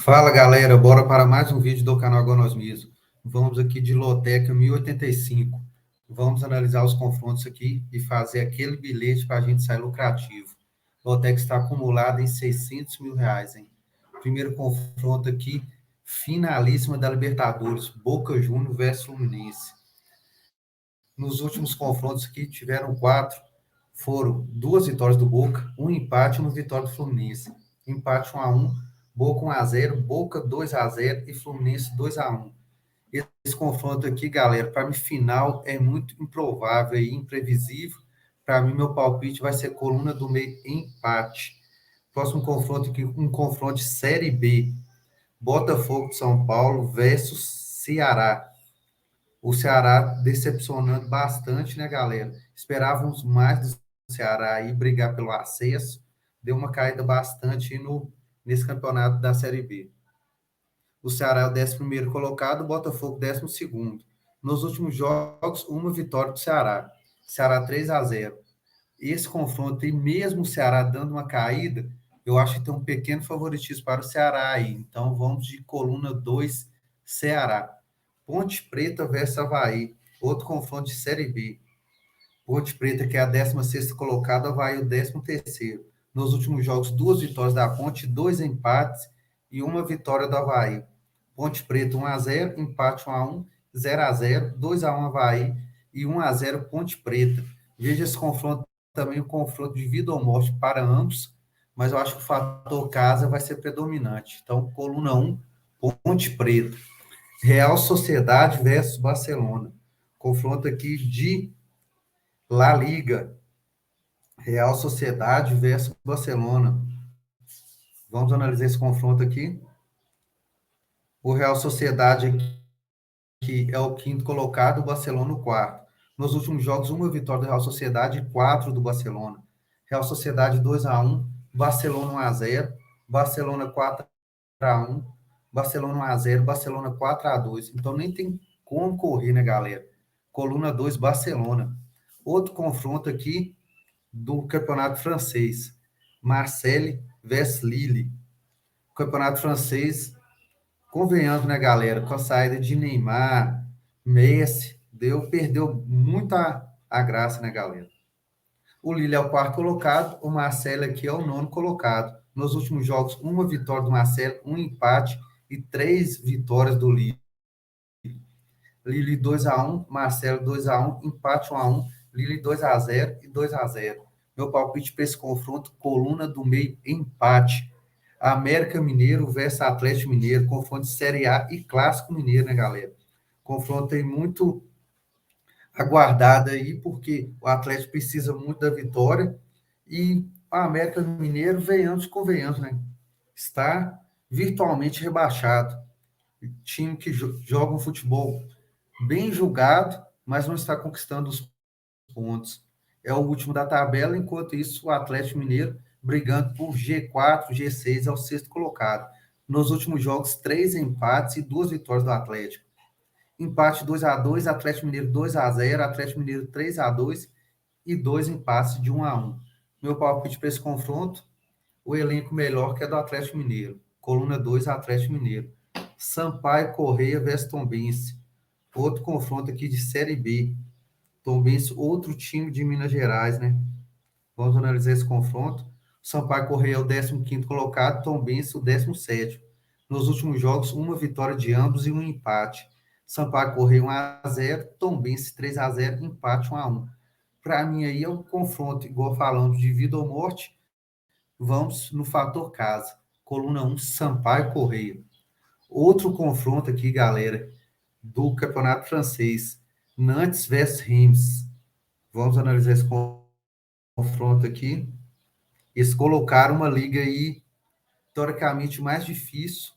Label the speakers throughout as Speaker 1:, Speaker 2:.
Speaker 1: Fala galera, bora para mais um vídeo do canal Agora Nós Mesmos. Vamos aqui de Loteca 1085. Vamos analisar os confrontos aqui e fazer aquele bilhete para a gente sair lucrativo. Loteca está acumulada em R$ 600 mil, hein? Primeiro confronto aqui, finalíssima da Libertadores, Boca Juniors versus Fluminense. Nos últimos confrontos aqui tiveram quatro, foram duas vitórias do Boca, um empate e uma vitória do Fluminense. Empate 1-1, Boca 1-0, Boca 2-0 e Fluminense 2-1. Esse confronto aqui, galera, para mim, final é muito improvável e imprevisível. Para mim, meu palpite vai ser coluna do meio empate. Próximo confronto aqui, um confronto de Série B. Botafogo de São Paulo versus Ceará. O Ceará decepcionando bastante, né, galera? Esperávamos mais do Ceará aí brigar pelo acesso. Deu uma caída bastante nesse campeonato da Série B. O Ceará é o 11º colocado, o Botafogo 12º. Nos últimos jogos, uma vitória do Ceará. Ceará 3-0. Esse confronto, e mesmo o Ceará dando uma caída, eu acho que tem um pequeno favoritismo para o Ceará aí. Então, vamos de coluna 2, Ceará. Ponte Preta versus Avaí. Outro confronto de Série B. Ponte Preta, que é a 16ª colocada, Avaí o 13º. Nos últimos jogos, duas vitórias da Ponte, dois empates e uma vitória do Avaí. Ponte Preta 1-0, empate 1-1, 0-0, 2-1 Avaí e 1-0 Ponte Preta. Veja esse confronto também, um confronto de vida ou morte para ambos, mas eu acho que o fator casa vai ser predominante. Então, coluna 1, Ponte Preta. Real Sociedade versus Barcelona. Confronto aqui de La Liga. Real Sociedade versus Barcelona. Vamos analisar esse confronto aqui. O Real Sociedade que é o quinto colocado, o Barcelona o quarto. Nos últimos jogos, uma vitória do Real Sociedade e 4 do Barcelona. Real Sociedade 2-1, Barcelona 1-0, Barcelona 4-1, Barcelona 1-0, Barcelona 4-2. Então nem tem como correr, né, galera? Coluna 2, Barcelona. Outro confronto aqui do campeonato francês. Marseille versus Lille. O campeonato francês, convenhamos, né, galera, com a saída de Neymar, Messi, perdeu muito a graça, né, galera? O Lille é o quarto colocado, o Marcelo aqui é o nono colocado. Nos últimos jogos, uma vitória do Marcelo, um empate e 3 vitórias do Lille. Lille 2-1, Marcelo 2-1, empate 1-1, Lille 2-0 e 2-0. Meu palpite para esse confronto, coluna do meio, empate. América Mineiro versus Atlético Mineiro, confronto de Série A e Clássico Mineiro, né, galera? Confronto aí muito aguardado aí, porque o Atlético precisa muito da vitória e o América Mineiro, venhamos e convenhamos, né? Está virtualmente rebaixado. Time que joga um futebol bem julgado, mas não está conquistando os pontos. É o último da tabela, enquanto isso o Atlético Mineiro brigando por G4, G6, é o sexto colocado. Nos últimos jogos, 3 empates e 2 vitórias do Atlético. Empate 2-2, Atlético Mineiro 2-0, Atlético Mineiro 3-2 e 2 empates de 1-1. Meu palpite para esse confronto, o elenco melhor que é do Atlético Mineiro. Coluna 2, Atlético Mineiro. Sampaio Correia versus Tombense. Outro confronto aqui de Série B. Tombense, outro time de Minas Gerais, né? Vamos analisar esse confronto. Sampaio Correia é o 15º colocado, Tombense o 17º. Nos últimos jogos, uma vitória de ambos e um empate. Sampaio Correia 1-0, Tombense 3-0, empate 1-1. Para mim aí é um confronto, igual falando de vida ou morte, vamos no fator casa. Coluna 1, Sampaio Correia. Outro confronto aqui, galera, do campeonato francês. Nantes versus Reims. Vamos analisar esse confronto aqui. Eles colocaram uma liga aí, teoricamente, mais difícil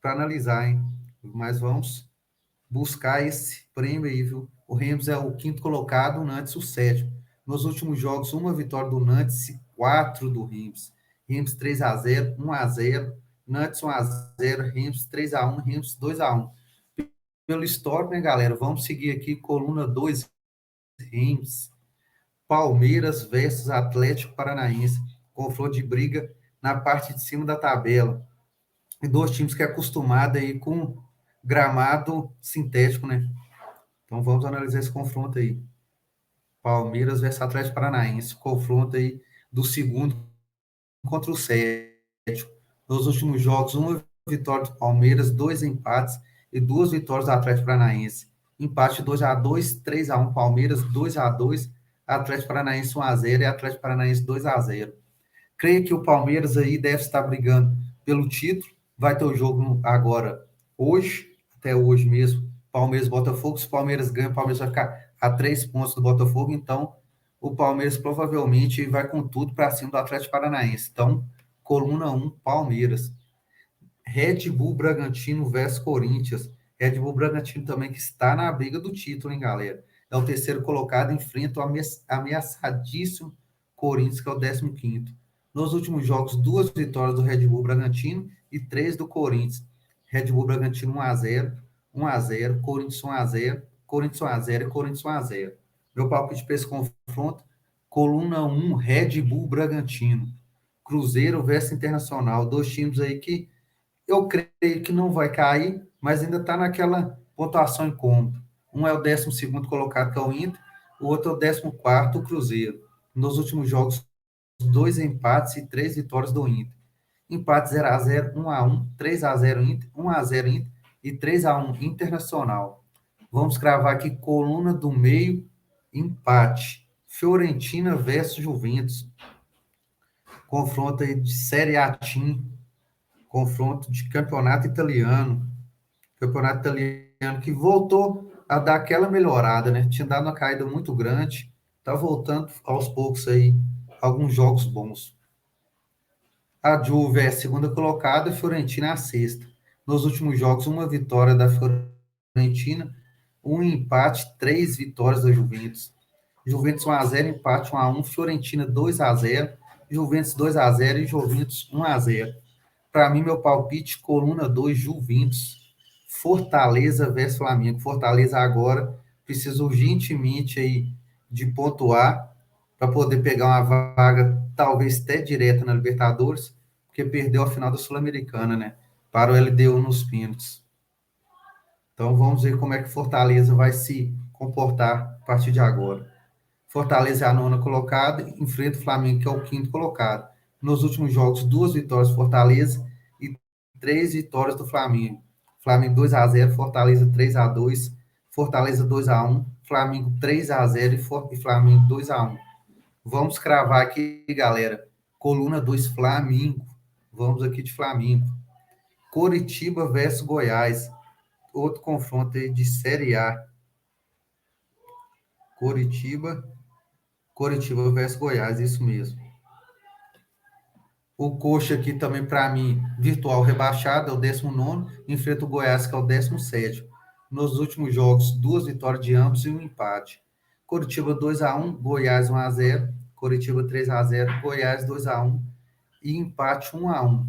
Speaker 1: para analisar, hein? Mas vamos buscar esse prêmio aí, viu? O Reims é o quinto colocado, o Nantes o sétimo. Nos últimos jogos, uma vitória do Nantes e 4 do Reims. Reims 3-0, 1-0, Nantes 1-0, Reims 3-1, Reims 2-1. Pelo histórico, né, galera? Vamos seguir aqui, coluna 2, Reims. Palmeiras versus Atlético Paranaense. Confronto de briga na parte de cima da tabela. e dois times que é acostumado aí com gramado sintético, né? Então vamos analisar esse confronto aí. Palmeiras versus Atlético Paranaense, confronto aí do segundo contra o sétimo. Nos últimos jogos, uma vitória do Palmeiras, dois empates e duas vitórias do Atlético Paranaense. Empate 2-2, 3-1 Palmeiras, 2-2, Atlético Paranaense 1-0 e Atlético Paranaense 2-0. Creio que o Palmeiras aí deve estar brigando pelo título. Vai ter o jogo agora, hoje, até hoje mesmo. Palmeiras Botafogo. Se o Palmeiras ganha, o Palmeiras vai ficar a 3 pontos do Botafogo. Então, o Palmeiras provavelmente vai com tudo para cima do Atlético Paranaense. Então, coluna 1, Palmeiras. Red Bull Bragantino versus Corinthians. Red Bull Bragantino também que está na briga do título, hein, galera? É o terceiro colocado, enfrenta o ameaçadíssimo Corinthians, que é o 15º. Nos últimos jogos, duas vitórias do Red Bull Bragantino e três do Corinthians. Red Bull Bragantino 1-0, 1-0, Corinthians 1-0, Corinthians 1-0 e Corinthians 1-0. Meu palpite para esse confronto, coluna 1, Red Bull Bragantino. Cruzeiro versus Internacional, dois times aí que eu creio que não vai cair, mas ainda está naquela pontuação incômoda. Um é o 12º colocado, que é o Inter, o outro é o 14º, o Cruzeiro. Nos últimos jogos, dois empates e três vitórias do Inter. Empate 0-0, 1-1, 3-0 Inter, 1-0 Inter e 3-1 Internacional. Vamos cravar aqui coluna do meio, empate. Fiorentina versus Juventus. Confronto aí de Série A Team, confronto de campeonato italiano. Campeonato italiano que voltou a dar aquela melhorada, né? Tinha dado uma caída muito grande, tá voltando aos poucos aí, alguns jogos bons. A Juve é a segunda colocada e a Fiorentina é a sexta. Nos últimos jogos, uma vitória da Fiorentina, um empate, três vitórias da Juventus. Juventus 1-0, empate 1-1, Fiorentina 2-0, Juventus 2-0 e Juventus 1-0. Para mim, meu palpite, coluna 2, Juventus. Fortaleza versus Flamengo. Fortaleza agora precisa urgentemente aí de pontuar para poder pegar uma vaga, talvez até direta na Libertadores, porque perdeu a final da Sul-Americana, né? Para o LDU nos pênaltis. Então vamos ver como é que Fortaleza vai se comportar a partir de agora. Fortaleza é a nona colocada, enfrenta o Flamengo, que é o quinto colocado. Nos últimos jogos, duas vitórias do Fortaleza e três vitórias do Flamengo. Flamengo 2-0, Fortaleza 3-2, Fortaleza 2-1, Flamengo 3-0 e Flamengo 2-1. Vamos cravar aqui, galera. Coluna 2, Flamengo. Vamos aqui de Flamengo. Coritiba versus Goiás. Outro confronto aí de Série A. Coritiba versus Goiás, isso mesmo. O Coxa aqui também, para mim, virtual rebaixado, é o 19º, enfrenta o Goiás, que é o 17º. Nos últimos jogos, duas vitórias de ambos e um empate. Coritiba 2-1, Goiás 1-0, Coritiba 3-0, Goiás 2-1 e empate 1-1.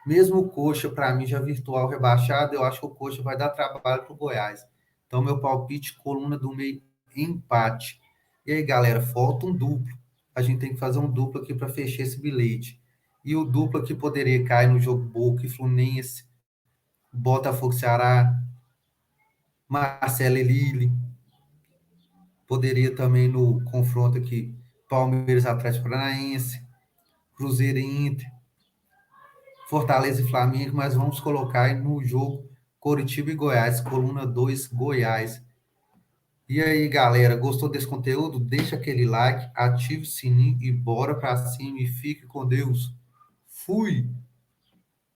Speaker 1: Mesmo o Coxa, para mim, já virtual rebaixado, eu acho que o Coxa vai dar trabalho para o Goiás. Então, meu palpite, coluna do meio, empate. E aí, galera, falta um duplo. A gente tem que fazer um duplo aqui para fechar esse bilhete. E o duplo que poderia cair no jogo Boca e Fluminense, Botafogo Ceará, Marcelo e Lille. Poderia também no confronto aqui, Palmeiras Atlético Paranaense, Cruzeiro e Inter, Fortaleza e Flamengo, mas vamos colocar no jogo Coritiba e Goiás, coluna 2, Goiás. E aí, galera, gostou desse conteúdo? Deixa aquele like, ative o sininho e bora para cima e fique com Deus. Fui!